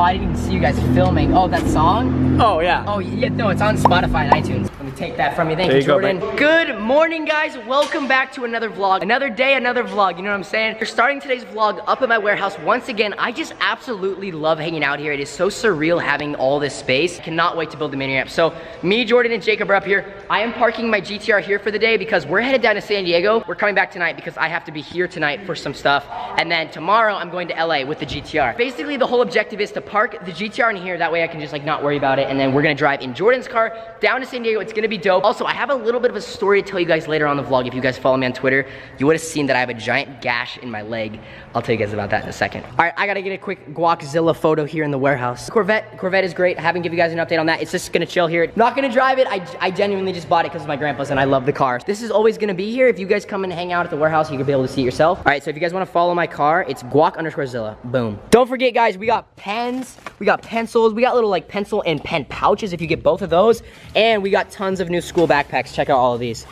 Oh, I didn't even see you guys filming. Oh, that song? Oh, yeah. Oh, yeah, no, it's on Spotify and iTunes. Let me take that from you. Thank you, Jordan. Good morning, guys. Welcome back to another vlog. Another day, another vlog. You know what I'm saying? We're starting today's vlog up at my warehouse. Once again, I just absolutely love hanging out here. It is so surreal having all this space. Cannot wait to build the mini ramp. So, me, Jordan, and Jacob are up here. I am parking my GTR here for the day because we're headed down to San Diego. We're coming back tonight because I have to be here tonight for some stuff. And then tomorrow, I'm going to LA with the GTR. Basically, the whole objective is to park the GTR in here. That way I can just like not worry about it. And then we're gonna drive in Jordan's car down to San Diego. It's gonna be dope. Also, I have a little bit of a story to tell you guys later on the vlog. If you guys follow me on Twitter, you would have seen that I have a giant gash in my leg. I'll tell you guys about that in a second. All right, I gotta get a quick Guaczilla photo here in the warehouse. Corvette is great. I haven't given you guys an update on that. It's just gonna chill here. Not gonna drive it. I genuinely just bought it because of my grandpa's and I love the car. This is always gonna be here. If you guys come and hang out at the warehouse, you can be able to see it yourself. All right, so if you guys wanna follow my car, it's Guac_Zilla. Boom. Don't forget, guys, we got pens, we got pencils, we got little like pencil and pen pouches if you get both of those, and we got tons of new school backpacks. Check out all of these.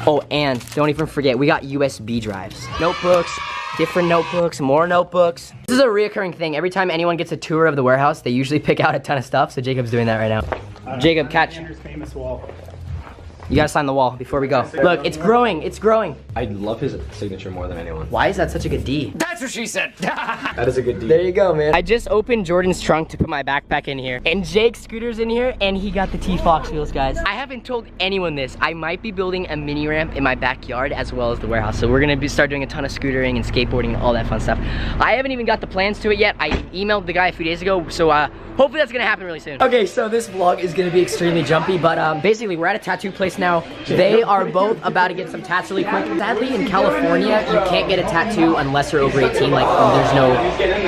Oh, and don't even forget, we got USB drives. Notebooks, different notebooks, more notebooks. This is a reoccurring thing. Every time anyone gets a tour of the warehouse, they usually pick out a ton of stuff, so Jacob's doing that right now. Jacob, catch. Famous wall. You gotta sign the wall before we go. Look, it's growing, it's growing. I love his signature more than anyone. Why is that such a good D? That's what she said. That is a good deed. There you go, man. I just opened Jordan's trunk to put my backpack in here. And Jake's scooter's in here, and he got the T-Fox wheels, guys. I haven't told anyone this. I might be building a mini ramp in my backyard as well as the warehouse. So we're gonna start doing a ton of scootering and skateboarding and all that fun stuff. I haven't even got the plans to it yet. I emailed the guy a few days ago, so hopefully that's gonna happen really soon. Okay, so this vlog is gonna be extremely jumpy, but basically we're at a tattoo place now. They are both about to get some tats really quick. Sadly, in California, you can't get a tattoo unless you're over 18. Like, there's no,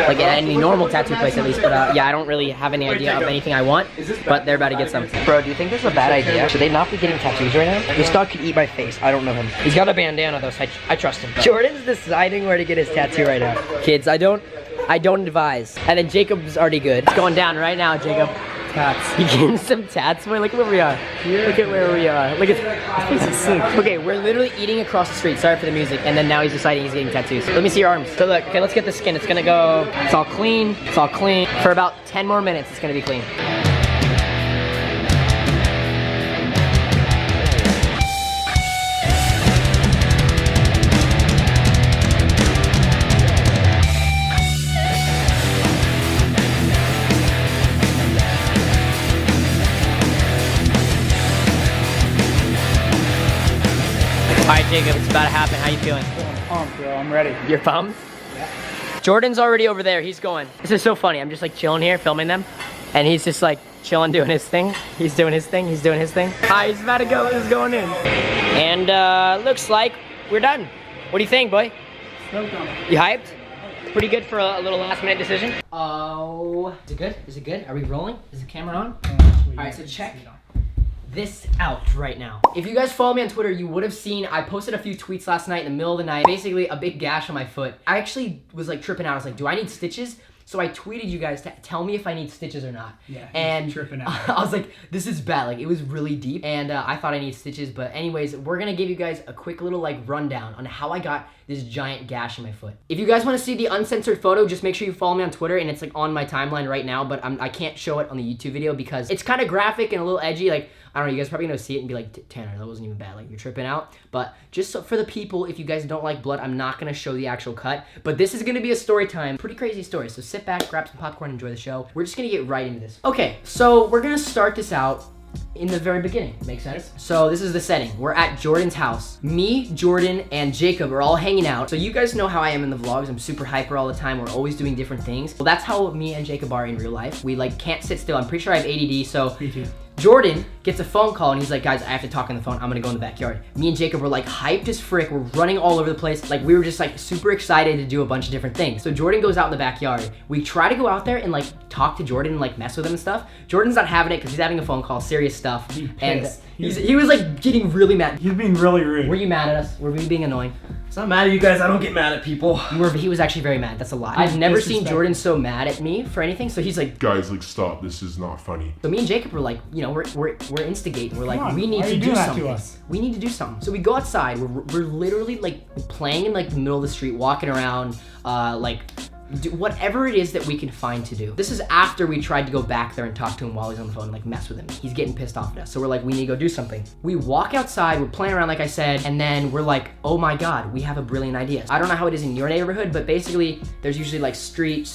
like at any normal tattoo place at least. But yeah, I don't really have any idea of anything I want, but they're about to get some. Bro, do you think this is a bad idea? Should they not be getting tattoos right now? This dog could eat my face. I don't know him. He's got a bandana though, so I trust him. Jordan's deciding where to get his tattoo right now. Kids, I don't advise. And then Jacob's already good. It's going down right now, Jacob. Tats. You getting some tats, boy? Look where we are. Look at where we are. Look at this is sick. Okay, we're literally eating across the street. Sorry for the music. And then now he's deciding he's getting tattoos. Let me see your arms. So look, okay, let's get the skin. It's gonna go, it's all clean. It's all clean. For about 10 more minutes, it's gonna be clean. All right, Jacob, it's about to happen. How you feeling? I'm pumped, bro. I'm ready. You're pumped? Yeah. Jordan's already over there. He's going. This is so funny. I'm just like chilling here, filming them, and he's just like chilling, doing his thing. He's doing his thing. He's doing his thing. Hi, he's about to go. He's going in. And looks like we're done. What do you think, boy? You hyped? Pretty good for a little last-minute decision. Oh, is it good? Is it good? Are we rolling? Is the camera on? All right, so check this out right now. If you guys follow me on Twitter, you would have seen I posted a few tweets last night in the middle of the night. Basically, a big gash on my foot. I actually was like tripping out. I was like, do I need stitches? So I tweeted you guys to tell me if I need stitches or not. Yeah, and tripping out. I was like, this is bad. Like, it was really deep, and I thought I need stitches. But anyways, we're gonna give you guys a quick little like rundown on how I got this giant gash in my foot. If you guys want to see the uncensored photo, just make sure you follow me on Twitter, and it's like on my timeline right now. But I can't show it on the YouTube video because it's kind of graphic and a little edgy. Like, I don't know, you guys probably gonna see it and be like, Tanner, that wasn't even bad, like you're tripping out. But just so for the people, if you guys don't like blood, I'm not gonna show the actual cut. But this is gonna be a story time, pretty crazy story. So sit back, grab some popcorn, enjoy the show. We're just gonna get right into this. Okay, so we're gonna start this out in the very beginning. Makes sense? So this is the setting. We're at Jordan's house. Me, Jordan, and Jacob are all hanging out. So you guys know how I am in the vlogs. I'm super hyper all the time. We're always doing different things. Well, that's how me and Jacob are in real life. We like can't sit still. I'm pretty sure I have ADD, so Me too. Jordan gets a phone call and he's like, guys, I have to talk on the phone. I'm gonna go in the backyard. Me and Jacob were like hyped as frick. We're running all over the place. Like we were just like super excited to do a bunch of different things. So Jordan goes out in the backyard. We try to go out there and like talk to Jordan and like mess with him and stuff. Jordan's not having it because he's having a phone call, serious stuff. And he was like getting really mad. He's being really rude. Were you mad at us? Were we being annoying? It's not mad at you guys. I don't get mad at people. He was actually very mad. That's a lie. I've never seen Jordan so mad at me for anything. So he's like, guys, like, stop. This is not funny. So me and Jacob were like, you know, we're instigating. We're like, Come on, we need why are to you do doing that something. to us? We need to do something. So we go outside. We're literally like playing in like the middle of the street, walking around, like do whatever it is that we can find to do. This is after we tried to go back there and talk to him while he's on the phone and like mess with him. He's getting pissed off at us. So we're like, we need to go do something. We walk outside, we're playing around like I said, and then we're like, oh my God, we have a brilliant idea. I don't know how it is in your neighborhood, but basically there's usually like street,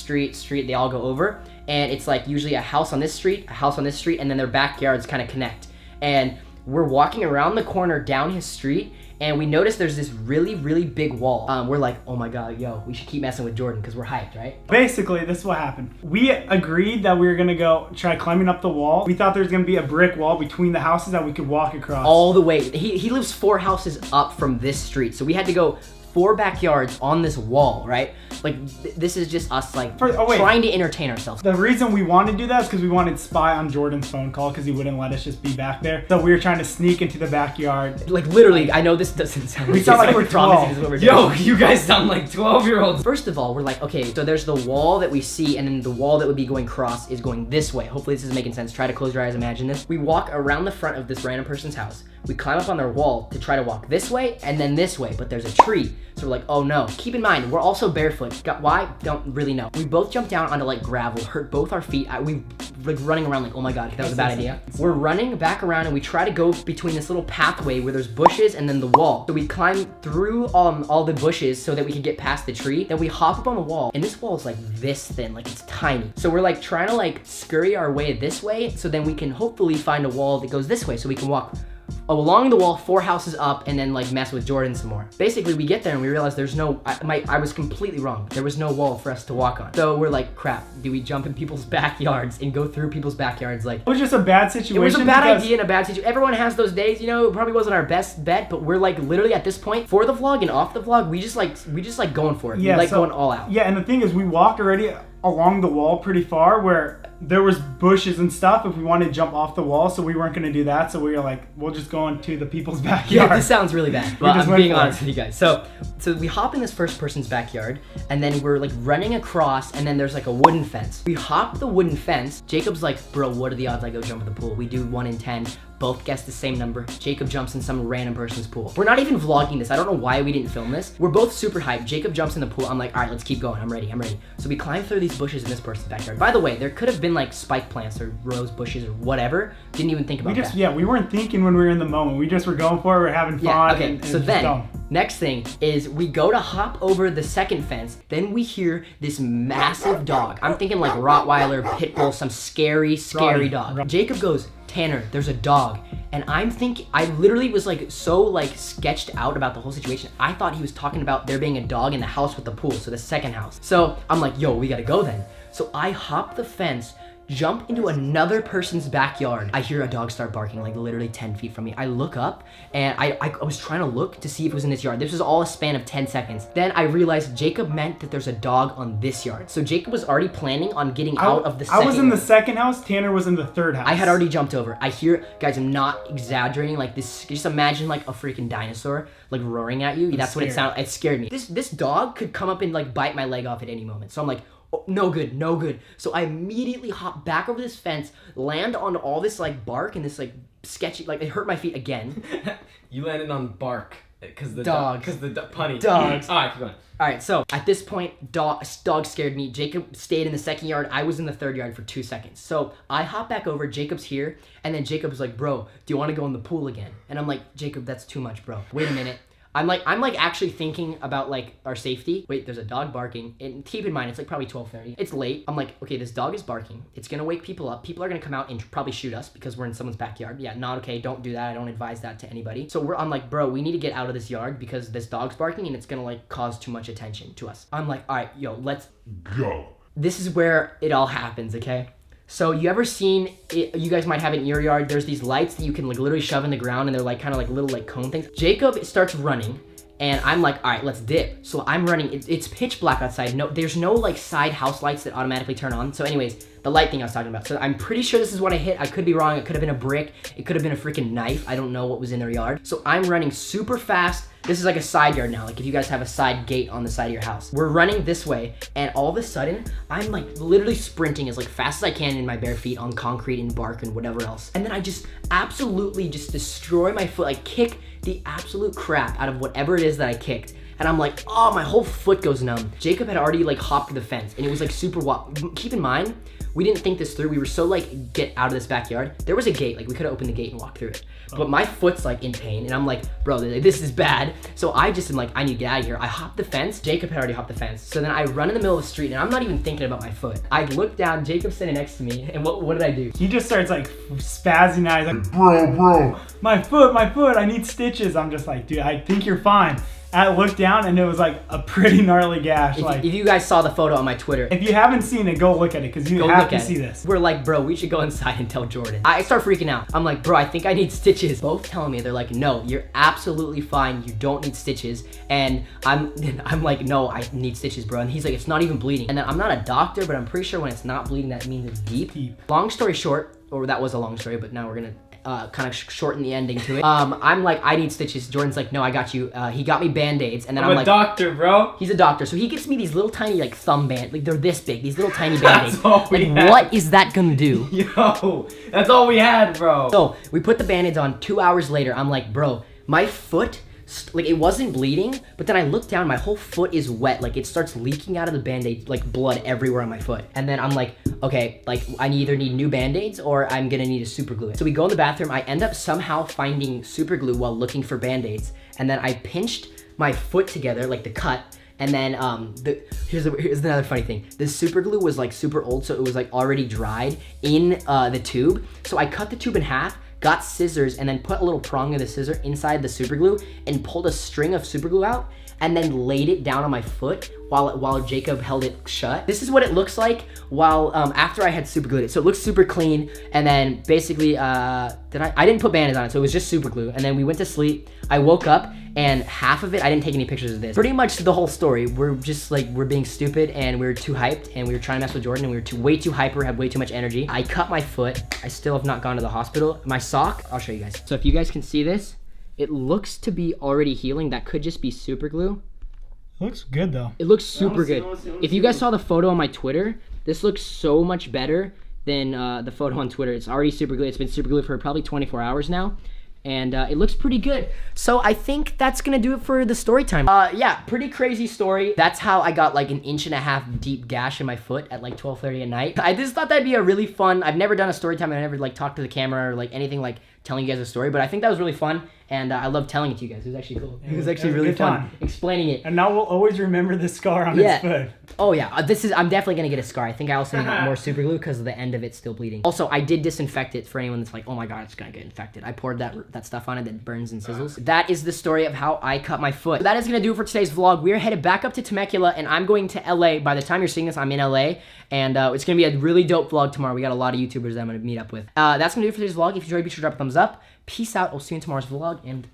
they all go over. And it's like usually a house on this street, and then their backyards kind of connect. And we're walking around the corner down his street, and we notice there's this really, really big wall. We're like, oh my God, yo, we should keep messing with Jordan because we're hyped, right? Basically, this is what happened. We agreed that we were gonna go try climbing up the wall. We thought there was gonna be a brick wall between the houses that we could walk across. All the way. He lives 4 houses up from this street, so we had to go 4 backyards on this wall, right? Like, this is just us, like, trying to entertain ourselves. The reason we wanted to do that is because we wanted to spy on Jordan's phone call because he wouldn't let us just be back there. So we were trying to sneak into the backyard. Like, literally, I know this doesn't sound We sound like we're 12. Is what we're doing. Yo, you guys sound like 12-year-olds. First of all, we're like, okay, so there's the wall that we see, and then the wall that would be going across is going this way. Hopefully this is making sense. Try to close your eyes, imagine this. We walk around the front of this random person's house. We climb up on their wall to try to walk this way and then this way, but there's a tree. So we're like, oh no. Keep in mind, we're also barefoot. Why? Don't really know. We both jump down onto like gravel, hurt both our feet. We like running around like, oh my God, that was a bad idea. We're running back around and we try to go between this little pathway where there's bushes and then the wall. So we climb through all the bushes so that we can get past the tree. Then we hop up on the wall, and this wall is like this thin, like it's tiny. So we're like trying to like scurry our way this way so then we can hopefully find a wall that goes this way so we can walk along the wall 4 houses up and then like mess with Jordan some more. Basically, we get there and we realize there's no, I was completely wrong. There was no wall for us to walk on. So we're like, crap, do we jump in people's backyards and go through people's backyards? Like, It was just a bad situation. it was a bad idea and a bad situation. Everyone has those days, you know, it probably wasn't our best bet, but we're like literally at this point, for the vlog and off the vlog, we just like going for it. Yeah, we like going all out. Yeah, and the thing is, we walked already along the wall pretty far where there was bushes and stuff if we wanted to jump off the wall, so we weren't going to do that. So we were like, we'll just go into the people's backyard. Yeah, this sounds really bad, but just I'm went being for it. honest with you guys. So we hop in this first person's backyard, and then we're like running across, and then there's like a wooden fence. We hop the wooden fence. Jacob's like, bro, what are the odds I go jump in the pool? We do 1 in 10. Both guess the same number. Jacob jumps in some random person's pool. We're not even vlogging this. I don't know why we didn't film this. We're both super hyped. Jacob jumps in the pool. I'm like, all right, let's keep going. I'm ready. So we climb through these bushes in this person's backyard. By the way, there could have been like spike plants or rose bushes or whatever. Didn't even think about that. Yeah, we weren't thinking when we were in the moment. We just were going for it. We're having fun. Yeah, okay, and so just then, dumb. next thing is we go to hop over the second fence, then we hear this massive dog. I'm thinking like Rottweiler, Pitbull, some scary dog. Jacob goes, Tanner, there's a dog. And I'm thinking, I literally was like so like sketched out about the whole situation. I thought he was talking about there being a dog in the house with the pool, so the second house. So I'm like, yo, we gotta go then. So I hop the fence, jump into another person's backyard. I hear a dog start barking like literally 10 feet from me. I look up and I was trying to look to see if it was in this yard. This was all a span of 10 seconds. Then I realized Jacob meant that there's a dog on this yard. So Jacob was already planning on getting out of the second. I was in the second house. Tanner was in the third house. I had already jumped over. I hear, guys, I'm not exaggerating. Like this, just imagine like a freaking dinosaur like roaring at you. That's what it sounded. It scared me. This dog could come up and like bite my leg off at any moment. So I'm like, oh, no good. So I immediately hop back over this fence, land on all this like bark and this like sketchy, like it hurt my feet again. You landed on bark because the Dog. Because the punny. Dogs. All right, keep going. All right, so at this point, dog scared me. Jacob stayed in the second yard. I was in the third yard for 2 seconds. So I hop back over. Jacob's here, and then Jacob's like, "Bro, do you want to go in the pool again?" And I'm like, "Jacob, that's too much, bro. Wait a minute." I'm like actually thinking about like our safety. Wait, there's a dog barking. And keep in mind, it's like probably 12:30. It's late. I'm like, okay, this dog is barking. It's gonna wake people up. People are gonna come out and probably shoot us because we're in someone's backyard. Yeah, not okay. Don't do that. I don't advise that to anybody. So I'm like, bro, we need to get out of this yard because this dog's barking and it's gonna like cause too much attention to us. I'm like, all right, yo, let's Go. This is where it all happens, okay? So you ever seen, you guys might have it in your yard, there's these lights that you can like literally shove in the ground and they're like kind of like little like cone things. Jacob starts running and I'm like, all right, let's dip. So I'm running, it's pitch black outside. No, there's no like side house lights that automatically turn on. So anyways, the light thing I was talking about. So I'm pretty sure this is what I hit. I could be wrong. It could have been a brick. It could have been a freaking knife. I don't know what was in their yard. So I'm running super fast. This is like a side yard now. Like if you guys have a side gate on the side of your house. We're running this way and all of a sudden I'm like literally sprinting as like fast as I can in my bare feet on concrete and bark and whatever else. And then I just absolutely just destroy my foot. I kick the absolute crap out of whatever it is that I kicked. and I'm like, oh, my whole foot goes numb. Jacob had already like hopped the fence, and it was like super wild. Keep in mind, we didn't think this through. We were so like, get out of this backyard. There was a gate, like we could have opened the gate and walked through it. But my foot's like in pain, and I'm like, bro, this is bad. So I just am like, I need to get out of here. I hopped the fence. Jacob had already hopped the fence. So then I run in the middle of the street, and I'm not even thinking about my foot. I look down, Jacob's sitting next to me, and what did I do? He just starts like spazzing out. He's like, Bro. my foot, I need stitches. I'm just like, dude, I think you're fine. I looked down and it was like a pretty gnarly gash. If you guys saw the photo on my Twitter, if you haven't seen it, go look at it because you have to see this. We're like, bro, we should go inside and tell Jordan. I start freaking out. I'm like, bro, I think I need stitches. Both telling me, they're like, no, you're absolutely fine. You don't need stitches. And I'm like, no, I need stitches, bro. And he's like, it's not even bleeding. And then I'm not a doctor, but I'm pretty sure when it's not bleeding, that means it's deep. Long story short, or that was a long story, but now we're gonna kind of shorten the ending to it. I'm like, I need stitches. Jordan's like, no, I got you. He got me Band-Aids, and then I'm like, a doctor, bro. He's a doctor, so he gets me these little tiny like thumb band, like they're this big, these little tiny Band-Aids. That's all we like, had. what is that gonna do? Yo, that's all we had, bro. So we put the Band-Aids on. 2 hours later, I'm like, bro, my foot, like it wasn't bleeding, but then I look down, my whole foot is wet. Like it starts leaking out of the Band-Aid, like blood everywhere on my foot. And then I'm like, okay, like I either need new Band-Aids or I'm gonna need to super glue it. So we go in the bathroom. I end up somehow finding super glue while looking for Band-Aids. And then I pinched my foot together, like the cut. And then here's another funny thing. The super glue was like super old, so it was like already dried in the tube. So I cut the tube in half, got scissors, and then put a little prong of the scissor inside the super glue and pulled a string of super glue out and then laid it down on my foot while Jacob held it shut. This is what it looks like while after I had super glued it. So it looks super clean. And then basically, I didn't put Band-Aids on it, so it was just super glue. And then we went to sleep. I woke up and half of it, I didn't take any pictures of this. Pretty much the whole story. We're just like, we're being stupid and we were too hyped and we were trying to mess with Jordan and we were way too hyper, had way too much energy. I cut my foot. I still have not gone to the hospital. My sock, I'll show you guys. So if you guys can see this, it looks to be already healing. That could just be super glue. Looks good though. It looks super good. If you guys saw the photo on my Twitter, this looks so much better than the photo on Twitter. It's already super glued. It's been super glued for probably 24 hours now. And it looks pretty good. So I think that's gonna do it for the story time. Yeah, pretty crazy story. That's how I got like an 1.5 inch deep gash in my foot at like 12:30 at night. I just thought that'd be a really fun, I've never done a story time. I've never like talked to the camera or like anything like telling you guys a story, but I think that was really fun. And I love telling it to you guys. It was actually cool. It was actually really fun explaining it. And now we'll always remember the scar on his foot. Oh yeah, I'm definitely gonna get a scar. I think I also need more super glue because the end of it's still bleeding. Also, I did disinfect it for anyone that's like, oh my god, it's gonna get infected. I poured that stuff on it that burns and sizzles. That is the story of how I cut my foot. That is gonna do it for today's vlog. We're headed back up to Temecula and I'm going to LA. By the time you're seeing this, I'm in LA. And it's gonna be a really dope vlog tomorrow. We got a lot of YouTubers that I'm gonna meet up with. That's gonna do it for today's vlog. If you enjoyed, be sure to drop a thumbs up. Peace out. I'll see you in tomorrow's vlog and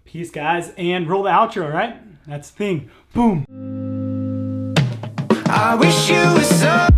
peace, guys, and roll the outro, right? That's the thing. Boom. I wish you were so